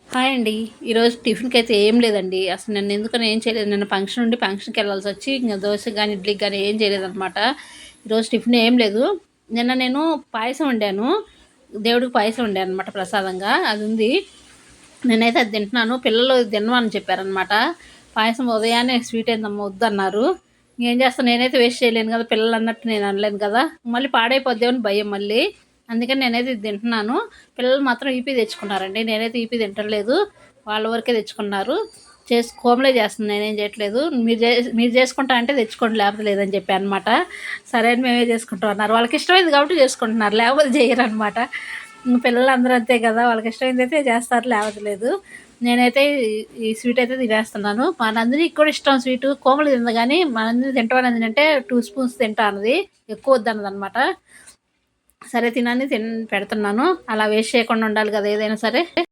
Hi అండి. ఈరోజు టిఫిన్‌కి అయితే ఏం లేదండి. అసలు నిన్న ఎందుకని ఏం చేయలేదు. నిన్న ఫంక్షన్ ఉండి ఫంక్షన్‌కి వెళ్ళాల్సొచ్చి ఇంక దోసకి గాని, ఇడ్లీకి గాని ఏం చేయలేదనమాట. ఈరోజు టిఫిన్ ఏం లేదు. నిన్న నేను పాయసం వండాను. దేవుడికి పాయసం వండాననమాట ప్రసాదంగా. అది ఉంది. నేనైతే అది తింటున్నాను. పిల్లలు తినమని చెప్పారనమాట. పాయసం ఉదయాన్నే స్వీట్ ఏందమ్మా వద్దన్నారు. ఇంకేం చేస్తాను, నేనైతే వేస్ట్ చేయలేను కదా! పిల్లలు అన్నట్టు నేను అనలేను కదా! మళ్ళీ పాడైపోద్దేమో అని భయం మళ్ళీ. అందుకని నేనైతే ఇది తింటున్నాను. పిల్లలు మాత్రం ఈపీ తెచ్చుకున్నారండి. నేనైతే ఈపీ తింటలేదు. వాళ్ళ వరకే తెచ్చుకున్నారు. కోమలే చేస్తుంది, నేనేం చేయట్లేదు. మీరు చేసుకుంటా అంటే తెచ్చుకోండి, లేకపోతే లేదని చెప్పాననమాట. సరే అని మేమే చేసుకుంటాం అన్నారు. వాళ్ళకి ఇష్టమైంది కాబట్టి చేసుకుంటున్నారు, లేకపోతే చేయరనమాట. పిల్లలందరూ అంతే కదా! వాళ్ళకి ఇష్టమైందైతే చేస్తారు, లేకపోతే లేదు. నేనైతే ఈ స్వీట్ అయితే తినేస్తున్నాను. మా నందినికి కూడా ఇష్టం స్వీటు. కోమలి తింది కానీ, మా నందిని తింటావా నందిని అంటే 2 స్పూన్స్ తింటా అన్నది. ఎక్కువ వద్దన్నదనమాట. సరే తినని పెడుతున్నాను. అలా వేస్ట్ చేయకుండా ఉండాలి కదా ఏదైనా సరే.